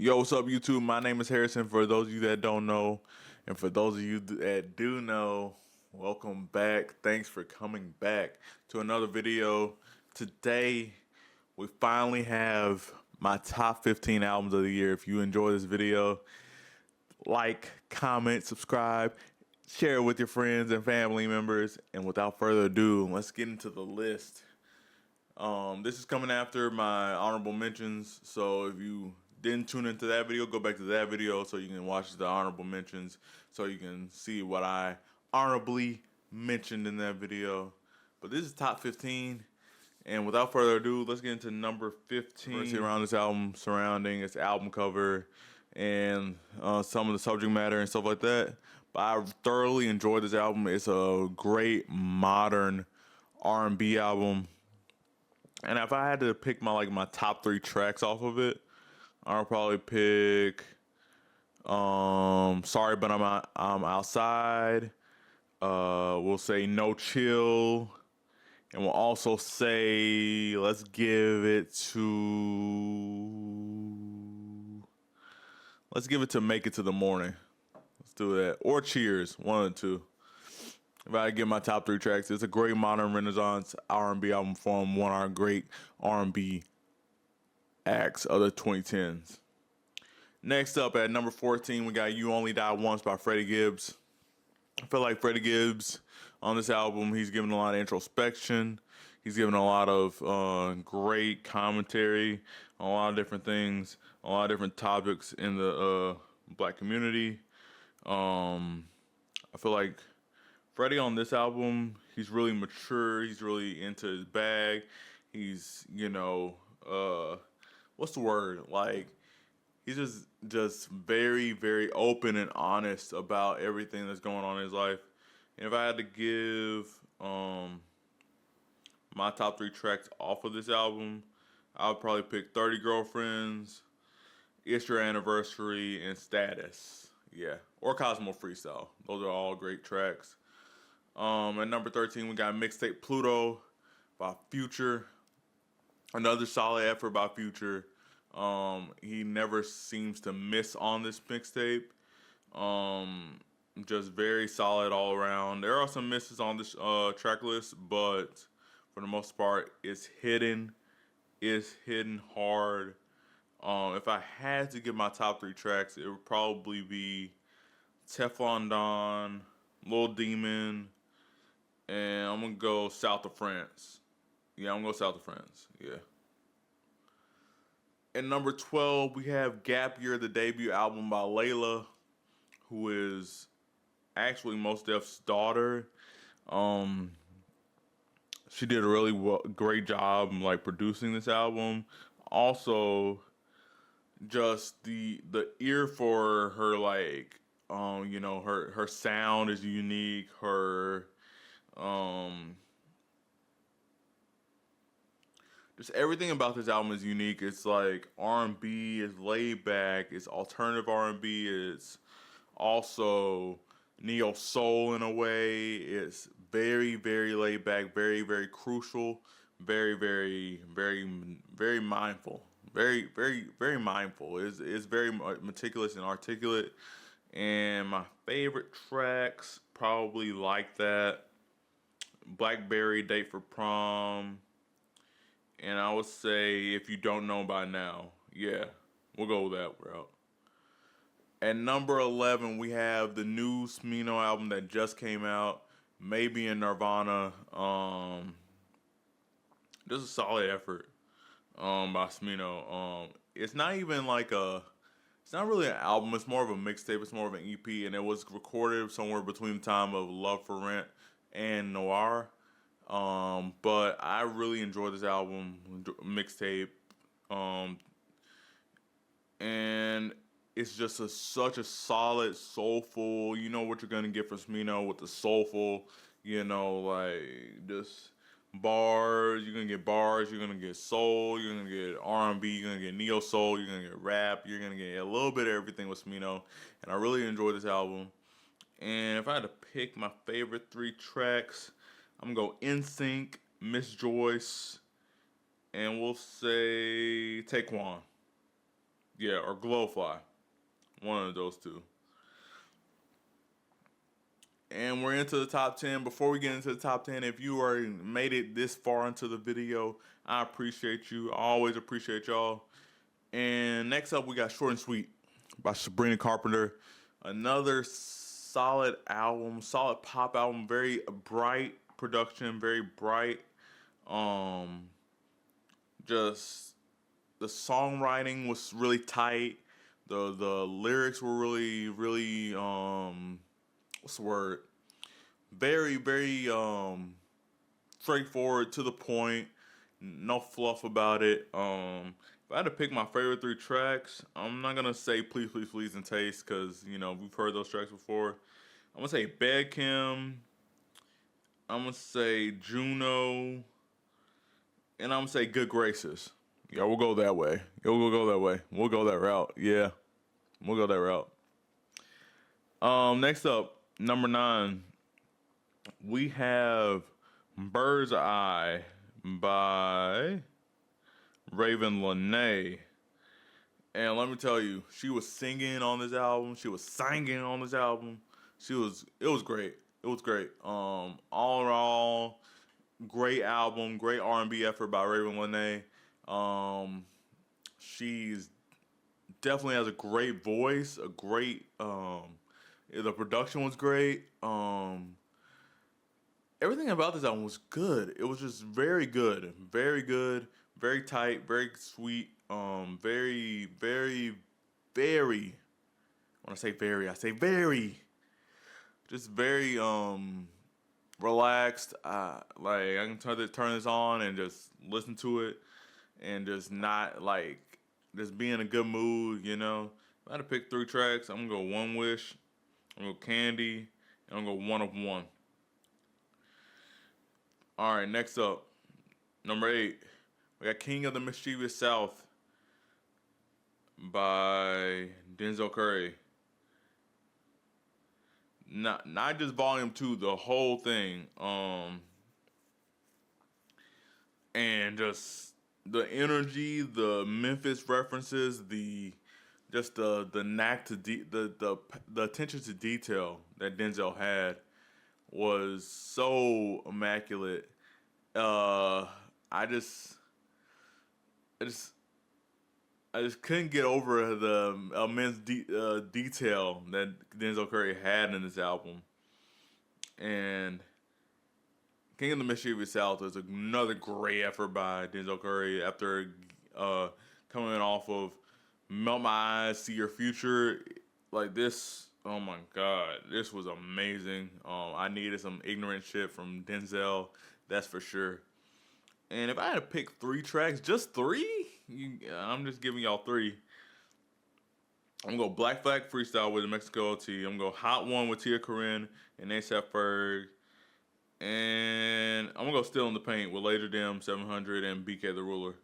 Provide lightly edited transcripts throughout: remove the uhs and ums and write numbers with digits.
Yo, what's up, YouTube? My name is Harrison. For those of you that don't know, and for those of you that do know, welcome back. Thanks for coming back to another video. Today, we finally have my top 15 albums of the year. If you enjoy this video, like, comment, subscribe, share it with your friends and family members. And without further ado, let's get into the list. This is coming after my honorable mentions, so if you didn't tune into that video, go back to that video so you can watch the honorable mentions, so you can see what I honorably mentioned in that video. But this is top 15, and without further ado, let's get into number 15. Around this album, surrounding its album cover, and some of the subject matter and stuff like that. But I thoroughly enjoyed this album. It's a great modern R&B album. And if I had to pick my top 3 tracks off of it, I'll probably pick Sorry But I'm Outside. We'll say No Chill. And we'll also say let's give it to Make It to the Morning. Let's do that. Or Cheers, one of the two. If I get my top 3 tracks, it's a great modern Renaissance R&B album from one of our great R&B acts of the 2010s. Next up at number 14, we got You Only Die Once by Freddie Gibbs. I feel like Freddie Gibbs on this album, he's given a lot of introspection. He's given a lot of great commentary on a lot of different things, a lot of different topics in the black community. I feel like Freddie on this album, he's really mature. He's really into his bag. He's, what's the word? Like, he's just very, very open and honest about everything that's going on in his life. And if I had to give my top 3 tracks off of this album, I would probably pick 30 Girlfriends, It's Your Anniversary, and Status. Yeah. Or Cosmo Freestyle. Those are all great tracks. At number 13, we got Mixtape Pluto by Future. Another solid effort by Future. He never seems to miss on this mixtape. Just very solid all around. There are some misses on this track list, but for the most part, it's hidden. It's hidden hard. If I had to give my top 3 tracks, it would probably be Teflon Don, Lil Demon, and I'm going to go South of France. Yeah, I'm going to go South of France. Yeah. At number 12, we have Gap Year, the debut album by Layla, who is actually Mos Def's daughter. She did a really great job producing this album. Also, just the ear for her, her sound is unique. Her just everything about this album is unique. It's like R&B, it's laid back, it's alternative R&B, it's also neo soul in a way. It's very, very laid back, very, very crucial, very, very, very, very mindful, very, very, very mindful. It's very meticulous and articulate. And my favorite tracks probably like that: Blackberry, Date for Prom, and I would say If You Don't Know By Now. Yeah, we'll go with that route. At number 11, we have the new Smino album that just came out, Maybe in Nirvana. Just a solid effort by Smino. It's not even it's not really an album. It's more of a mixtape. It's more of an EP, and it was recorded somewhere between the time of Love for Rent and Noir. But I really enjoyed this album, mixtape, and it's just such a solid, soulful. You know what you're gonna get from Smino with the soulful, just bars. You're gonna get bars. You're gonna get soul. You're gonna get R&B. You're gonna get neo soul. You're gonna get rap. You're gonna get a little bit of everything with Smino, and I really enjoyed this album. And if I had to pick my favorite 3 tracks, I'm gonna go NSYNC, Miss Joyce, and we'll say Taekwon. Yeah, or Glowfly. One of those two. And we're into the top 10. Before we get into the top 10, if you already made it this far into the video, I appreciate you. I always appreciate y'all. And next up, we got Short and Sweet by Sabrina Carpenter. Another solid album, solid pop album, very bright production, very bright. Just the songwriting was really tight. The lyrics were really what's the word? Very straightforward, to the point. No fluff about it. If I had to pick my favorite 3 tracks, I'm not gonna say Please Please Please and Taste, because we've heard those tracks before. I'm gonna say Bad Kim. I'm gonna say Juno, and I'm gonna say Good Graces. Yeah, we'll go that way. Yeah, we'll go that way. We'll go that route. Yeah, we'll go that route. Next up, number 9, we have Bird's Eye by Raven Lene. And let me tell you, she was singing on this album. She was singing on this album. It was great. It was great. All in all, great album, great R&B effort by Raven Lene. She's definitely has a great voice, a great, the production was great. Everything about this album was good. It was just very good, very tight, very sweet. Very. When I say very, I say very. Just very relaxed. Like I can turn this on and just listen to it, and just not just be in a good mood. If I had to pick 3 tracks, I'm gonna go One Wish, I'm gonna go Candy, and I'm gonna go One of One. All right, next up, number 8, we got King of the Mischievous South by Denzel Curry. Not just volume 2, the whole thing. And just the energy, the Memphis references, the knack to the attention to detail that Denzel had was so immaculate. I just couldn't get over the immense detail that Denzel Curry had in this album. And King of the Mischievous South is another great effort by Denzel Curry after coming off of Melt My Eyes, See Your Future. Like this, oh my God, this was amazing. I needed some ignorant shit from Denzel, that's for sure. And if I had to pick 3 tracks, just 3, I'm just giving y'all 3. I'm gonna go Black Flag Freestyle with Mexico OT. I'm gonna go Hot One with Tia Corinne and A$AP Ferg. And I'm gonna go Still in the Paint with Laser Dim 700 and BK the Ruler.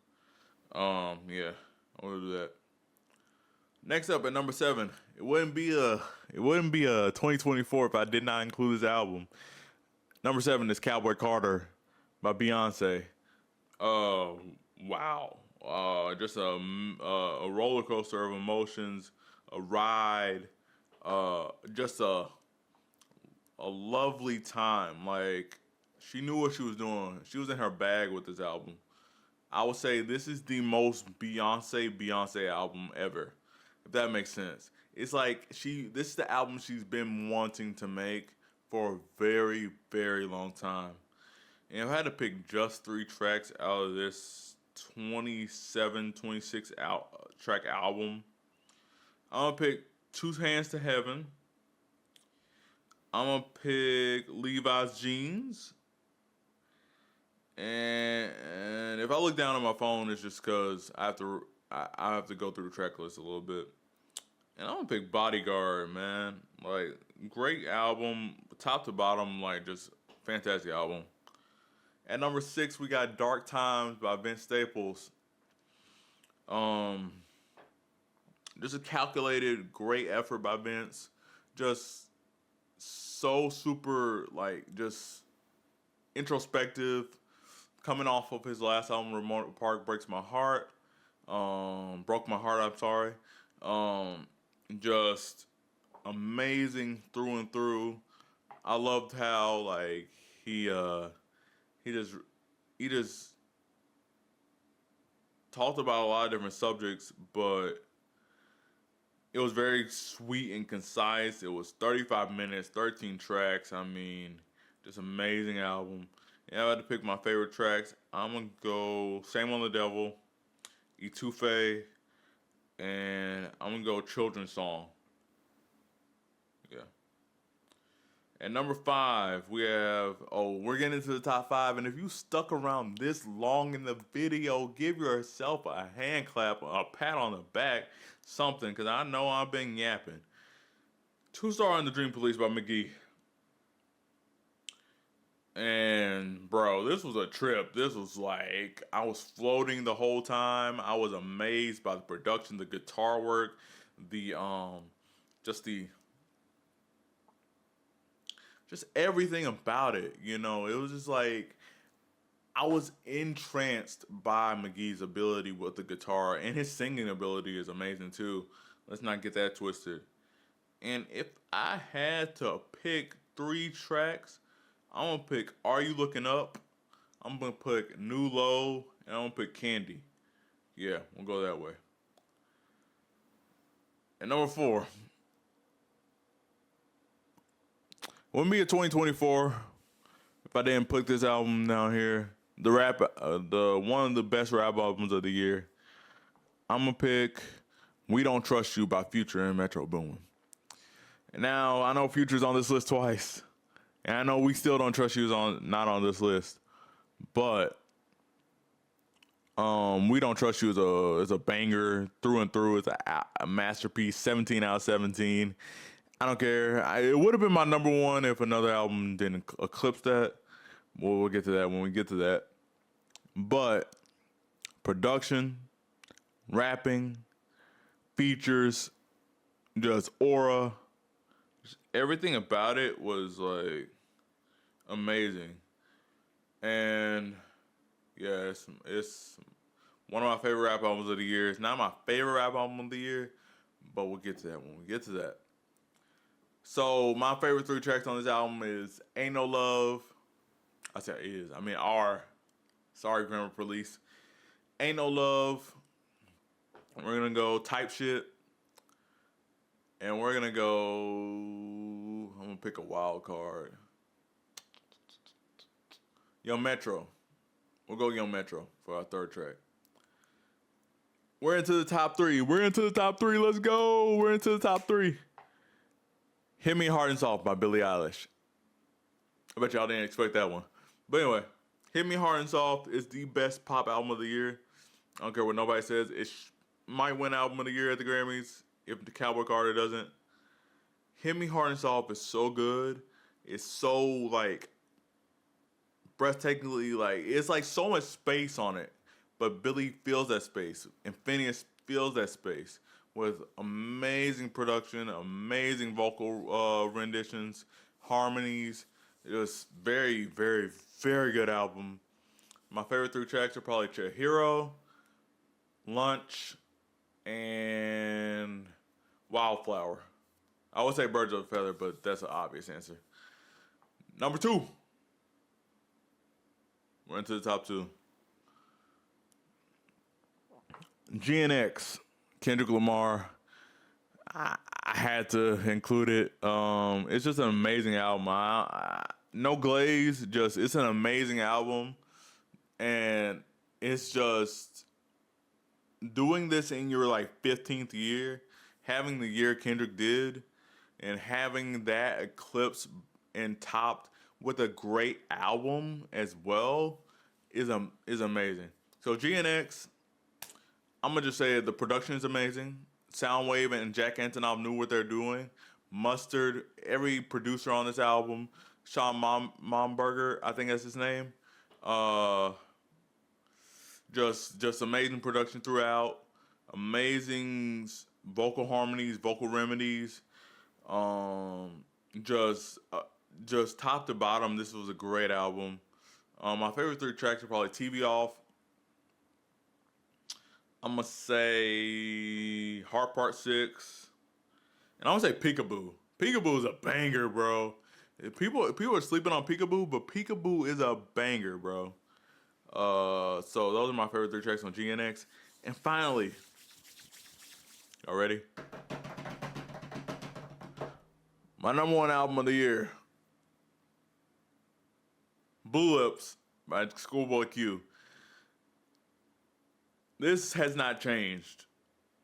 Yeah, I'm gonna do that. Next up at number 7, it wouldn't be a 2024 if I did not include this album. Number 7 is Cowboy Carter by Beyonce. Wow. Just a roller coaster of emotions, a ride, just a lovely time. Like, she knew what she was doing. She was in her bag with this album. I would say this is the most Beyonce album ever, if that makes sense. It's like this is the album she's been wanting to make for a very, very long time. And if I had to pick just 3 tracks out of this 27, 26 track album, I'm going to pick Two Hands to Heaven. I'm going to pick Levi's Jeans. And if I look down at my phone, it's just because I have to go through the track list a little bit. And I'm going to pick Bodyguard, man. Like, great album, top to bottom, like, just fantastic album. At number 6, we got Dark Times by Vince Staples. Just a calculated, great effort by Vince. Just so super, like, just introspective. Coming off of his last album, Remote Park Breaks My Heart. Broke broke my heart. I'm sorry. Just amazing through and through. I loved how like he just he just talked about a lot of different subjects, but it was very sweet and concise. It was 35 minutes, 13 tracks. I mean, just amazing album. And if I had to pick my favorite tracks, I'm gonna go Same on the Devil, Etufe, and I'm gonna go Children's Song. Yeah. At number 5, we have, we're getting into the top 5. And if you stuck around this long in the video, give yourself a hand clap, a pat on the back, something, because I know I've been yapping. 2-Star on the Dream Police by McGee. And, bro, this was a trip. This was like, I was floating the whole time. I was amazed by the production, the guitar work, just everything about it, you know. It was just like I was entranced by McGee's ability with the guitar, and his singing ability is amazing too. Let's not get that twisted. And if I had to pick 3 tracks, I'm gonna pick Are You Looking Up? I'm gonna pick New Low, and I'm gonna pick Candy. Yeah, we'll go that way. And number 4, wouldn't be a 2024 if I didn't put this album down here. The one of the best rap albums of the year. I'm gonna pick "We Don't Trust You" by Future and Metro Boomin. And now I know Future's on this list twice, and I know We Still Don't Trust You is not on this list, but "We Don't Trust You" is a banger through and through. It's a masterpiece. 17 out of 17. I don't care. It would have been my number 1 if another album didn't eclipse that. We'll get to that when we get to that. But production, rapping, features, just aura, just everything about it was like amazing. And yeah, it's one of my favorite rap albums of the year. It's not my favorite rap album of the year, but we'll get to that when we get to that. So my favorite 3 tracks on this album is Ain't No Love. I said is. I mean are. Sorry, Grammar Police. Ain't No Love. We're gonna go Type Shit. And we're gonna go. I'm gonna pick a wild card. Young Metro. We'll go Young Metro for our 3rd track. We're into the top 3. Let's go. We're into the top 3. Hit Me Hard and Soft by Billie Eilish. I bet y'all didn't expect that one. But anyway, Hit Me Hard and Soft is the best pop album of the year. I don't care what nobody says. It might win album of the year at the Grammys if the Cowboy Carter doesn't. Hit Me Hard and Soft is so good. It's so like breathtakingly like it's like so much space on it. But Billie fills that space. And Phineas fills that space with amazing production, amazing vocal renditions, harmonies. It was very, very, very good album. My favorite 3 tracks are probably Chihiro, Lunch, and Wildflower. I would say Birds of a Feather, but that's an obvious answer. Number 2. We're into the top 2. GNX, Kendrick Lamar. I had to include it. It's just an amazing album. No glaze, it's an amazing album. And it's just doing this in your like 15th year, having the year Kendrick did, and having that eclipse and topped with a great album as well is amazing. So GNX, I'm gonna just say the production is amazing. Soundwave and Jack Antonoff knew what they're doing. Mustard, every producer on this album, Sean Momberger, I think that's his name. Just amazing production throughout. Amazing vocal harmonies, vocal remedies. Just top to bottom, this was a great album. My favorite 3 tracks are probably TV Off, I'm gonna say Heart Part 6. And I'm gonna say Peekaboo. Peekaboo is a banger, bro. People are sleeping on Peekaboo, but Peekaboo is a banger, bro. So those are my favorite 3 tracks on GNX. And finally, y'all ready? My #1 album of the year, Blue Lips by Schoolboy Q. This has not changed.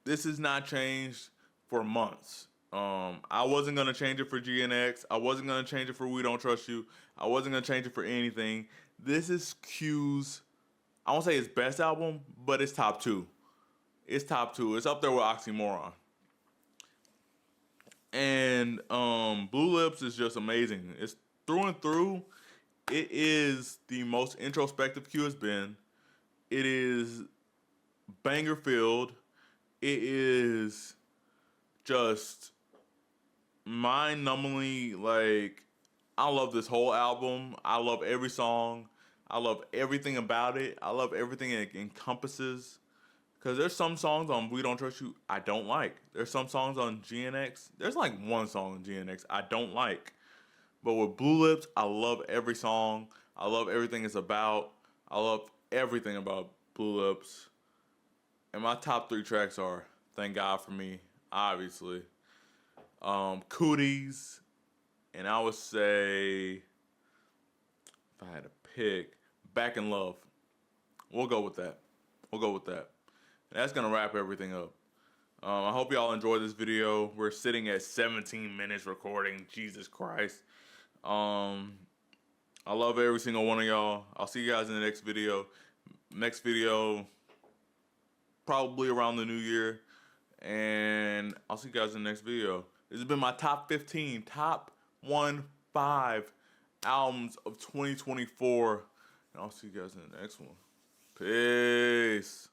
This has not changed for months. I wasn't gonna change it for GNX. I wasn't gonna change it for We Don't Trust You. I wasn't gonna change it for anything. This is Q's, I won't say his best album, but it's top 2. It's top 2. It's up there with Oxymoron. And Blue Lips is just amazing. It's through and through. It is the most introspective Q has been. It is banger filled. It is just mind-numbingly, like, I love this whole album. I love every song. I love everything about it. I love everything it encompasses. Because there's some songs on We Don't Trust You I don't like. There's some songs on GNX. There's like one song on GNX I don't like. But with Blue Lips, I love every song. I love everything it's about. I love everything about Blue Lips. And my top 3 tracks are Thank God For Me, obviously. Cooties. And I would say, if I had to pick, Back in Love. We'll go with that. We'll go with that. And that's going to wrap everything up. I hope y'all enjoyed this video. We're sitting at 17 minutes recording. Jesus Christ. I love every single one of y'all. I'll see you guys in the next video. Next video, probably around the new year. And I'll see you guys in the next video. This has been my top 15, top 5 albums of 2024. And I'll see you guys in the next one. Peace.